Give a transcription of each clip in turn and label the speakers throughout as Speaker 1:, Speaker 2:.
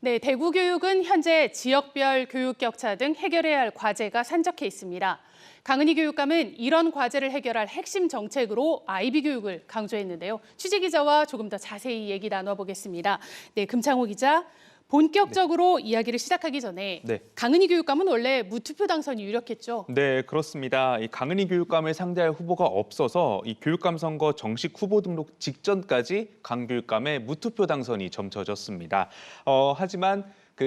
Speaker 1: 네, 대구교육은 현재 지역별 교육 격차 등 해결해야 할 과제가 산적해 있습니다. 강은희 교육감은 이런 과제를 해결할 핵심 정책으로 IB 교육을 강조했는데요. 취재 기자와 조금 더 자세히 얘기 나눠보겠습니다. 네, 금창호 기자. 본격적으로 이야기를 시작하기 전에 강은희 교육감은 원래 무투표 당선이 유력했죠?
Speaker 2: 네, 그렇습니다. 이 강은희 교육감을 상대할 후보가 없어서 이 교육감 선거 정식 후보 등록 직전까지 강 교육감의 무투표 당선이 점쳐졌습니다. 하지만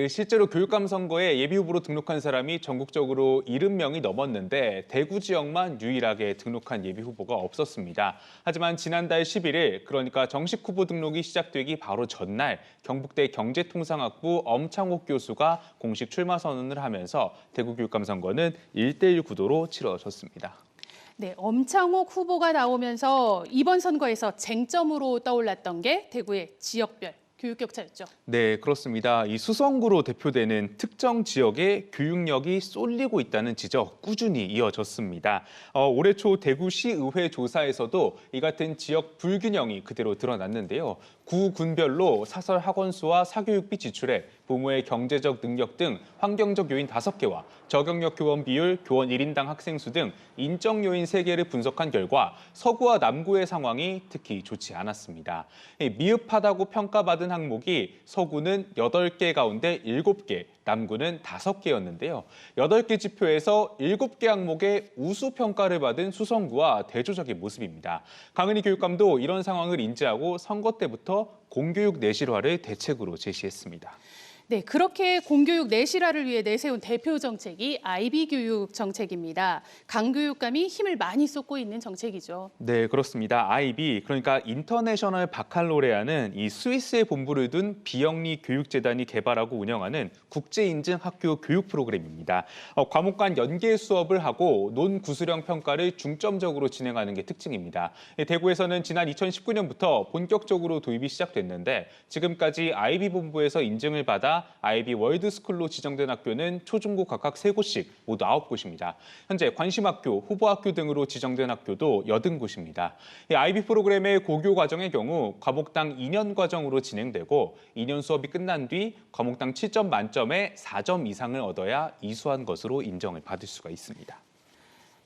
Speaker 2: 실제로 교육감 선거에 예비 후보로 등록한 사람이 전국적으로 70명이 넘었는데 대구 지역만 유일하게 등록한 예비 후보가 없었습니다. 하지만 지난달 11일, 그러니까 정식 후보 등록이 시작되기 바로 전날 경북대 경제통상학부 엄창옥 교수가 공식 출마 선언을 하면서 대구 교육감 선거는 1대1 구도로 치러졌습니다.
Speaker 1: 네, 엄창옥 후보가 나오면서 이번 선거에서 쟁점으로 떠올랐던 게 대구의 지역별 교육 격차였죠.
Speaker 2: 네, 그렇습니다. 이 수성구로 대표되는 특정 지역의 교육력이 쏠리고 있다는 지적 꾸준히 이어졌습니다. 올해 초 대구시의회 조사에서도 이 같은 지역 불균형이 그대로 드러났는데요. 구 군별로 사설 학원 수와 사교육비 지출액, 부모의 경제적 능력 등 환경적 요인 5개와 저경력 교원 비율, 교원 1인당 학생 수 등 인적 요인 3개를 분석한 결과 서구와 남구의 상황이 특히 좋지 않았습니다. 미흡하다고 평가받은 항목이 서구는 8개 가운데 7개, 남구는 5개였는데요. 8개 지표에서 7개 항목에 우수 평가를 받은 수성구와 대조적인 모습입니다. 강은희 교육감도 이런 상황을 인지하고 선거 때부터 공교육 내실화를 대책으로 제시했습니다.
Speaker 1: 네, 그렇게 공교육 내실화를 위해 내세운 대표 정책이 IB 교육 정책입니다. 강 교육감이 힘을 많이 쏟고 있는 정책이죠.
Speaker 2: 네, 그렇습니다. IB, 그러니까 인터내셔널 바칼로레아는 이 스위스에 본부를 둔 비영리 교육재단이 개발하고 운영하는 국제인증 학교 교육 프로그램입니다. 과목 간 연계 수업을 하고 논구수령 평가를 중점적으로 진행하는 게 특징입니다. 대구에서는 지난 2019년부터 본격적으로 도입이 시작됐는데 지금까지 IB 본부에서 인증을 받아 IB 월드스쿨로 지정된 학교는 초중고 각각 3곳씩 모두 9곳입니다. 현재 관심학교, 후보학교 등으로 지정된 학교도 80곳입니다. 이 IB 프로그램의 고교 과정의 경우 과목당 2년 과정으로 진행되고 2년 수업이 끝난 뒤 과목당 7점 만점에 4점 이상을 얻어야 이수한 것으로 인정을 받을 수가 있습니다.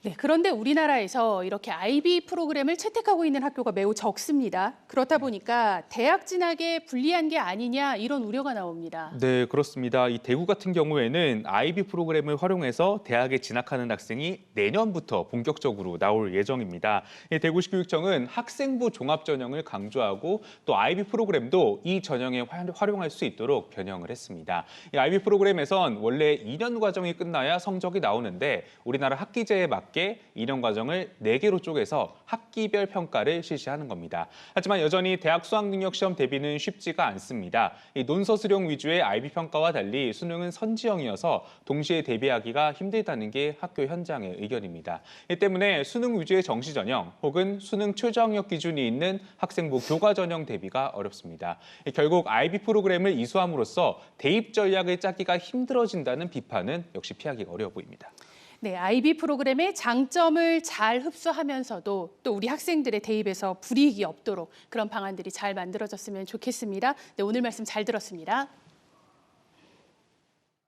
Speaker 1: 네, 그런데 우리나라에서 이렇게 IB 프로그램을 채택하고 있는 학교가 매우 적습니다. 그렇다 보니까 대학 진학에 불리한 게 아니냐 이런 우려가 나옵니다.
Speaker 2: 네, 그렇습니다. 이 대구 같은 경우에는 IB 프로그램을 활용해서 대학에 진학하는 학생이 내년부터 본격적으로 나올 예정입니다. 대구시 교육청은 학생부 종합 전형을 강조하고 또 IB 프로그램도 이 전형에 활용할 수 있도록 변형을 했습니다. 이 IB 프로그램에선 원래 2년 과정이 끝나야 성적이 나오는데 우리나라 학기제에 맞게 2년 과정을 4개로 쪼개서 학기별 평가를 실시하는 겁니다. 하지만 여전히 대학 수학능력시험 대비는 쉽지가 않습니다. 이 논서 수령 위주의 IB 평가와 달리 수능은 선지형이어서 동시에 대비하기가 힘들다는 게 학교 현장의 의견입니다. 이 때문에 수능 위주의 정시 전형 혹은 수능 최저학력 기준이 있는 학생부 교과 전형 대비가 어렵습니다. 결국 IB 프로그램을 이수함으로써 대입 전략을 짜기가 힘들어진다는 비판은 역시 피하기가 어려워 보입니다.
Speaker 1: 네, IB 프로그램의 장점을 잘 흡수하면서도 또 우리 학생들의 대입에서 불이익이 없도록 그런 방안들이 잘 만들어졌으면 좋겠습니다. 네, 오늘 말씀 잘 들었습니다.